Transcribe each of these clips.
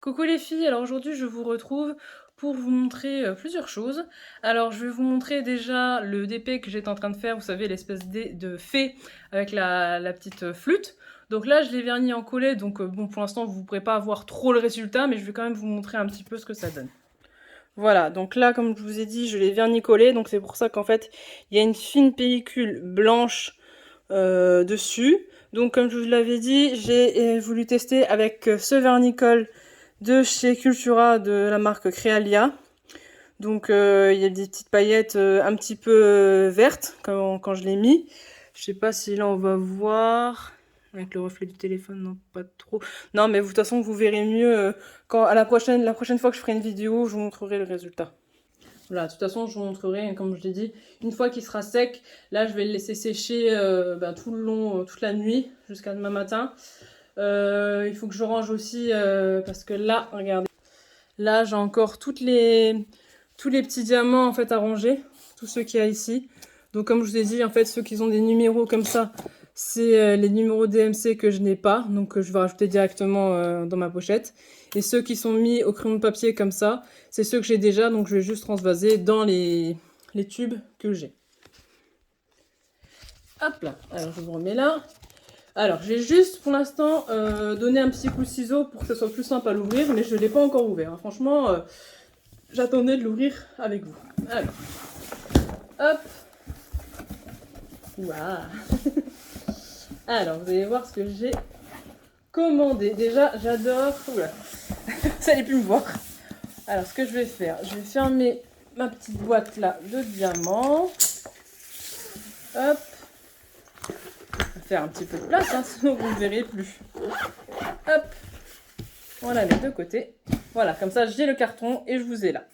Coucou les filles, alors aujourd'hui je vous retrouve pour vous montrer plusieurs choses. Alors je vais vous montrer déjà le DP que j'étais en train de faire, vous savez l'espèce de fée avec la petite flûte. Donc là je l'ai verni en collé, donc bon pour l'instant vous ne pourrez pas voir trop le résultat, mais je vais quand même vous montrer un petit peu ce que ça donne. Voilà, donc là comme je vous ai dit je l'ai verni collé, donc c'est pour ça qu'en fait il y a une fine pellicule blanche dessus. Donc comme je vous l'avais dit, j'ai voulu tester avec ce vernicole de chez Cultura de la marque Crealia. Donc il y a des petites paillettes un petit peu vertes quand je l'ai mis. Je sais pas si là on va voir avec le reflet du téléphone, non pas trop. Non mais de toute façon vous verrez mieux quand à la prochaine fois que je ferai une vidéo, je vous montrerai le résultat. Voilà, de toute façon, je vous montrerai, comme je l'ai dit, une fois qu'il sera sec, là, je vais le laisser sécher tout le long, toute la nuit, jusqu'à demain matin. Il faut que je range aussi, parce que là, regardez, là, j'ai encore tous les petits diamants, en fait, à ranger, tous ceux qu'il y a ici. Donc, comme je vous ai dit, en fait, ceux qui ont des numéros comme ça, c'est les numéros DMC que je n'ai pas, donc je vais rajouter directement dans ma pochette. Et ceux qui sont mis au crayon de papier comme ça, c'est ceux que j'ai déjà, donc je vais juste transvaser dans les tubes que j'ai. Hop là, alors je vous remets là. Alors j'ai juste pour l'instant donné un petit coup de ciseau pour que ce soit plus simple à l'ouvrir, mais je ne l'ai pas encore ouvert. Franchement, j'attendais de l'ouvrir avec vous. Alors, hop. Waouh. Alors, vous allez voir ce que j'ai commandé. Déjà, j'adore... Oula, ça allait plus me voir. Alors, ce que je vais faire, je vais fermer ma petite boîte là de diamants. Hop. Je vais faire un petit peu de place, hein, sinon vous ne verrez plus. Hop. Voilà les deux côtés. Voilà, comme ça j'ai le carton et je vous ai là.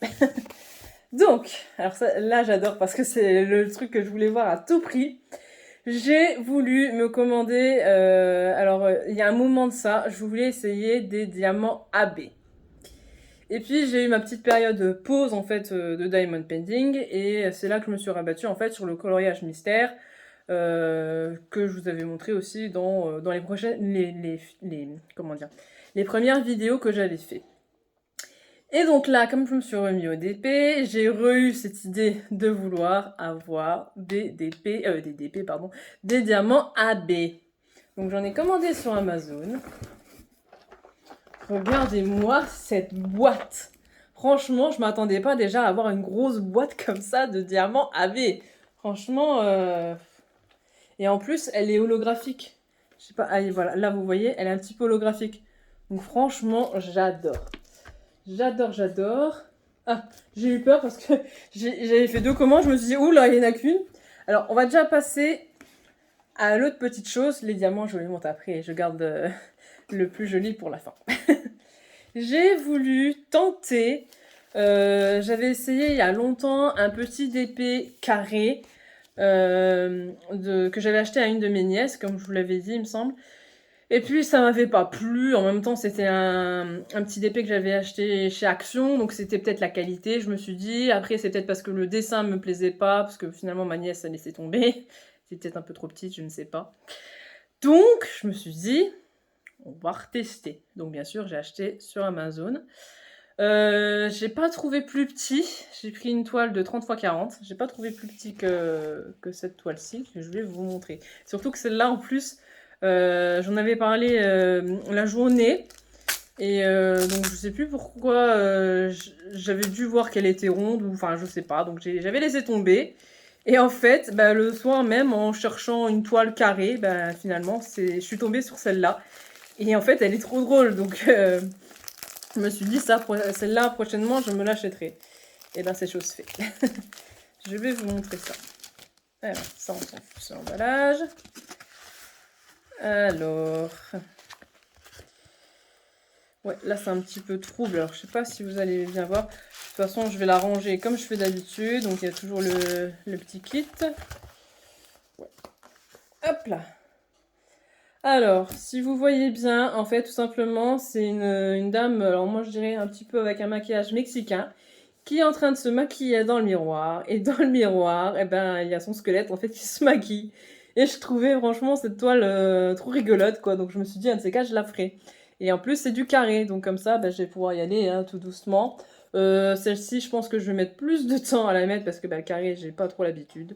Donc, alors ça, là j'adore parce que c'est le truc que je voulais voir à tout prix. J'ai voulu me commander, il y a un moment de ça, je voulais essayer des diamants AB. Et puis j'ai eu ma petite période de pause en fait de diamond painting et c'est là que je me suis rabattue en fait sur le coloriage mystère que je vous avais montré aussi dans les prochaines comment dire les premières vidéos que j'avais fait. Et donc là, comme je me suis remis au DP, j'ai eu cette idée de vouloir avoir des diamants AB. Donc j'en ai commandé sur Amazon. Regardez-moi cette boîte. Franchement, je m'attendais pas déjà à avoir une grosse boîte comme ça de diamants AB. Franchement, et en plus, elle est holographique. Je sais pas, allez, voilà, là vous voyez, elle est un petit peu holographique. Donc franchement, j'adore. J'adore, j'adore. Ah, j'ai eu peur parce que j'avais fait 2 commandes, je me suis dit, oula, il n'y en a qu'une. Alors, on va déjà passer à l'autre petite chose. Les diamants, je les monte après et je garde le plus joli pour la fin. J'ai voulu tenter, j'avais essayé il y a longtemps un petit DP carré que j'avais acheté à une de mes nièces, comme je vous l'avais dit, il me semble. Et puis ça m'avait pas plu, en même temps c'était un petit DP que j'avais acheté chez Action, donc c'était peut-être la qualité, je me suis dit. Après c'est peut-être parce que le dessin me plaisait pas, parce que finalement ma nièce a laissé tomber. C'est peut-être un peu trop petite, je ne sais pas. Donc je me suis dit, on va retester. Donc bien sûr j'ai acheté sur Amazon. J'ai pas trouvé plus petit, j'ai pris une toile de 30 x 40, j'ai pas trouvé plus petit que cette toile-ci, que je vais vous montrer. Surtout que celle-là en plus, j'en avais parlé la journée, et donc je sais plus pourquoi j'avais dû voir qu'elle était ronde, ou enfin je sais pas, donc j'avais laissé tomber. Et en fait, bah, le soir même, en cherchant une toile carrée, bah, finalement, je suis tombée sur celle-là. Et en fait, elle est trop drôle, donc je me suis dit, celle-là, prochainement, je me l'achèterai. Et ben, c'est chose faite. Je vais vous montrer ça. Alors, ça, on s'en fout, c'est l'emballage. Alors... Ouais, là, c'est un petit peu trouble. Alors, je sais pas si vous allez bien voir. De toute façon, je vais la ranger comme je fais d'habitude. Donc, il y a toujours le petit kit. Ouais. Hop là. Alors, si vous voyez bien, en fait, tout simplement, c'est une dame, alors moi, je dirais un petit peu avec un maquillage mexicain, qui est en train de se maquiller dans le miroir. Et dans le miroir, eh ben, il y a son squelette, en fait, qui se maquille. Et je trouvais, franchement, cette toile trop rigolote, quoi. Donc, je me suis dit, un de ces cas, je la ferai. Et en plus, c'est du carré. Donc comme ça, bah, je vais pouvoir y aller hein, tout doucement. Celle-ci, je pense que je vais mettre plus de temps à la mettre parce que bah, le carré, j'ai pas trop l'habitude.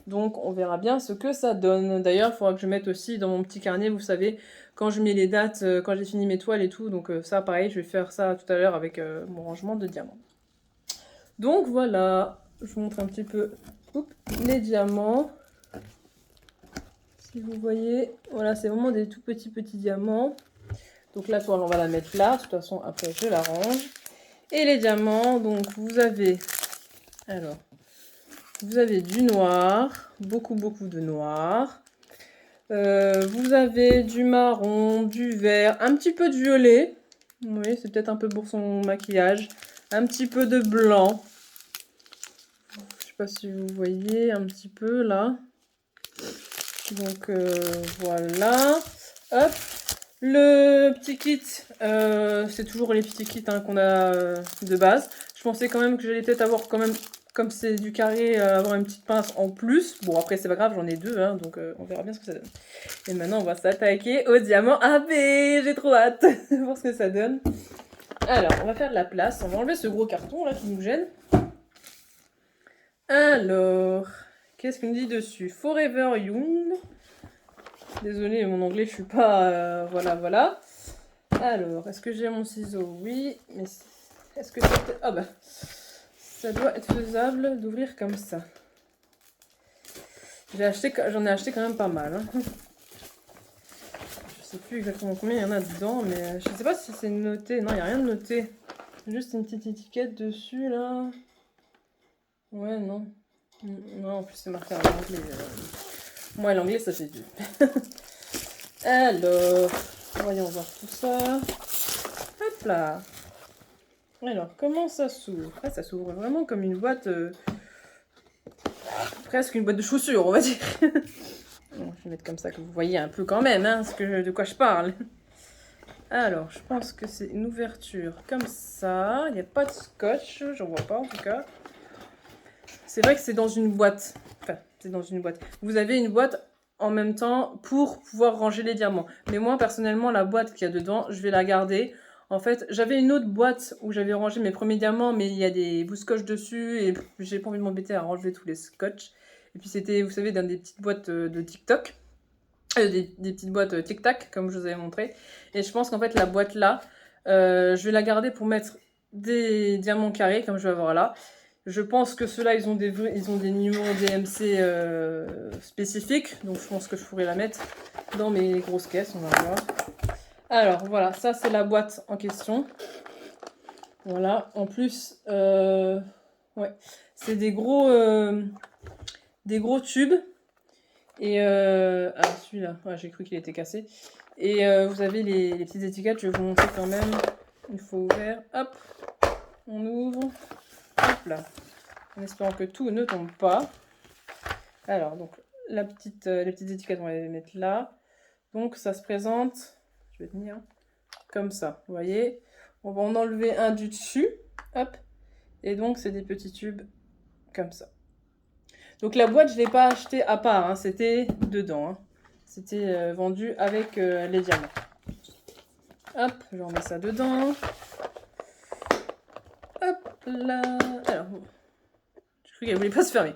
Donc on verra bien ce que ça donne. D'ailleurs, il faudra que je mette aussi dans mon petit carnet, vous savez, quand je mets les dates, quand j'ai fini mes toiles et tout. Donc ça, pareil, je vais faire ça tout à l'heure avec mon rangement de diamants. Donc voilà, je vous montre un petit peu les diamants. Si vous voyez, voilà, c'est vraiment des tout petits diamants. Donc la toile, on va la mettre là. De toute façon, après, je la range. Et les diamants, donc vous avez... Alors, vous avez du noir, beaucoup de noir. Vous avez du marron, du vert, un petit peu de violet. Oui, c'est peut-être un peu pour son maquillage. Un petit peu de blanc. Je sais pas si vous voyez un petit peu là. Donc voilà. Hop. Le petit kit, c'est toujours les petits kits hein, qu'on a de base. Je pensais quand même que j'allais peut-être avoir quand même, comme c'est du carré, avoir une petite pince en plus. Bon après c'est pas grave, j'en ai deux, hein, donc on verra bien ce que ça donne. Et maintenant on va s'attaquer au diamant AB. J'ai trop hâte de voir ce que ça donne. Alors on va faire de la place, on va enlever ce gros carton là qui nous gêne. Alors, qu'est-ce qu'on dit dessus? Forever Young. Désolée, mon anglais, je suis pas... voilà. Alors, est-ce que j'ai mon ciseau? Oui, mais est-ce que c'est... Ah bah, ça doit être faisable d'ouvrir comme ça. J'en ai acheté quand même pas mal. Hein. Je sais plus exactement combien il y en a dedans, mais je sais pas si c'est noté. Non, il n'y a rien de noté. Juste une petite étiquette dessus, là. Ouais, non. Non, en plus c'est marqué en anglais. Moi, l'anglais, ça fait dur. Alors, voyons voir tout ça. Hop là. Alors, comment ça s'ouvre? Ah, ça s'ouvre vraiment comme une boîte... presque une boîte de chaussures, on va dire. Bon, je vais mettre comme ça que vous voyez un peu quand même hein, de quoi je parle. Alors, je pense que c'est une ouverture comme ça. Il n'y a pas de scotch, j'en vois pas en tout cas. C'est vrai que c'est dans une boîte. Enfin, c'est dans une boîte. Vous avez une boîte en même temps pour pouvoir ranger les diamants. Mais moi, personnellement, la boîte qu'il y a dedans, je vais la garder. En fait, j'avais une autre boîte où j'avais rangé mes premiers diamants, mais il y a des bouts scotch dessus et j'ai pas envie de m'embêter à ranger tous les scotch. Et puis c'était, vous savez, dans des petites boîtes de TikTok. Des petites boîtes tic-tac, comme je vous avais montré. Et je pense qu'en fait, la boîte là, je vais la garder pour mettre des diamants carrés, comme je vais avoir là. Je pense que ceux-là, ils ont des numéros DMC spécifiques. Donc, je pense que je pourrais la mettre dans mes grosses caisses. On va voir. Alors, voilà. Ça, c'est la boîte en question. Voilà. En plus, ouais. C'est des gros tubes. Et ah, celui-là. Ouais, j'ai cru qu'il était cassé. Et vous avez les petites étiquettes. Je vais vous montrer quand même. Une fois ouvert. Hop. On ouvre. Hop là. En espérant que tout ne tombe pas. Alors, donc, les petites étiquettes, on va les mettre là. Donc, ça se présente, je vais tenir, comme ça, vous voyez. On va en enlever un du dessus, hop. Et donc, c'est des petits tubes, comme ça. Donc, la boîte, je ne l'ai pas achetée à part, hein, c'était dedans. Hein. C'était vendu avec les diamants. Hop, je remets ça dedans. Hop là. Alors, je crois qu'elle voulait pas se fermer.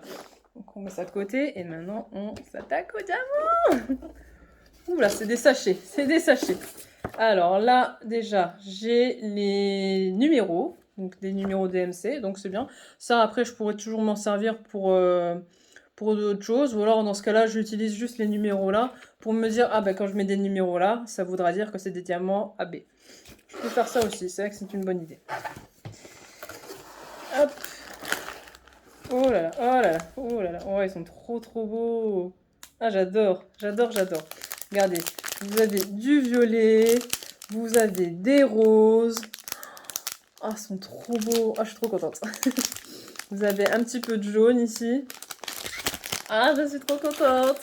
Donc on met ça de côté et maintenant on s'attaque au diamant. Ouh là, c'est des sachets, Alors là, déjà, j'ai les numéros, donc des numéros DMC, donc c'est bien. Ça, après, je pourrais toujours m'en servir pour d'autres choses. Ou alors, dans ce cas-là, j'utilise juste les numéros là pour me dire, ah ben quand je mets des numéros là, ça voudra dire que c'est des diamants AB. Je peux faire ça aussi, c'est vrai que c'est une bonne idée. Hop. Oh là là, oh là là, oh là là. Oh, ils sont trop beaux. Ah, j'adore. Regardez, vous avez du violet, vous avez des roses. Ah, ils sont trop beaux. Ah, je suis trop contente. Vous avez un petit peu de jaune ici. Ah, je suis trop contente.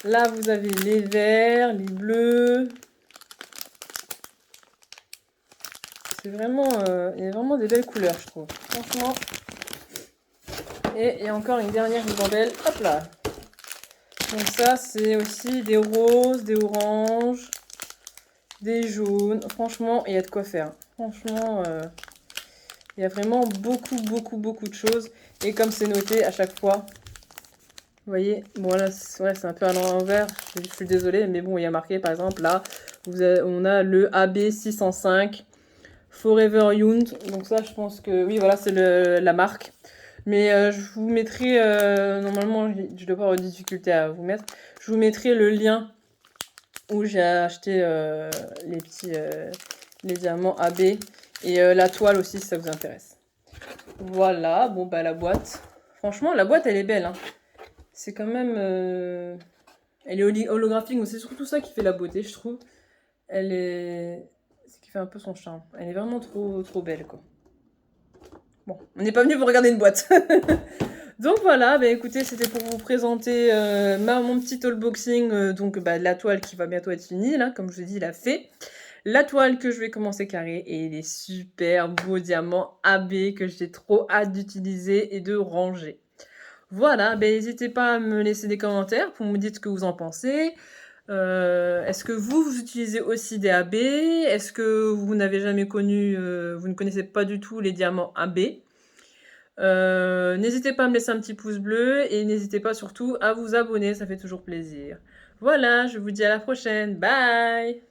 Là, vous avez les verts, les bleus. C'est vraiment, il y a vraiment des belles couleurs, je trouve. Franchement. Et il y a encore une dernière ribambelle. Hop là. Donc ça, c'est aussi des roses, des oranges. des jaunes. Franchement, il y a de quoi faire. Franchement, il y a vraiment beaucoup de choses. Et comme c'est noté à chaque fois, vous voyez, bon là, c'est un peu à l'envers, je suis désolée, mais bon, il y a marqué, par exemple, là, on a le AB605 Forever Young. Donc ça, je pense que, oui, voilà, c'est la marque. Mais je vous mettrai, normalement, je ne dois pas avoir de difficulté à vous mettre, je vous mettrai le lien où j'ai acheté les diamants AB et la toile aussi, si ça vous intéresse. Voilà, bon, bah la boîte. Franchement, la boîte, elle est belle, hein. C'est quand même... Elle est holographique, mais c'est surtout ça qui fait la beauté, je trouve. Elle est... C'est ce qui fait un peu son charme. Elle est vraiment trop belle, quoi. Bon, on n'est pas venu pour regarder une boîte. Donc voilà, bah écoutez, c'était pour vous présenter mon petit unboxing donc de la toile qui va bientôt être finie, là, comme je vous ai dit, la fée. La toile que je vais commencer carrée et les super beaux diamants AB que j'ai trop hâte d'utiliser et de ranger. Voilà, ben n'hésitez pas à me laisser des commentaires pour me dire ce que vous en pensez. Est-ce que vous utilisez aussi des AB? Est-ce que vous n'avez jamais connu, vous ne connaissez pas du tout les diamants AB? N'hésitez pas à me laisser un petit pouce bleu et n'hésitez pas surtout à vous abonner, ça fait toujours plaisir. Voilà, je vous dis à la prochaine. Bye!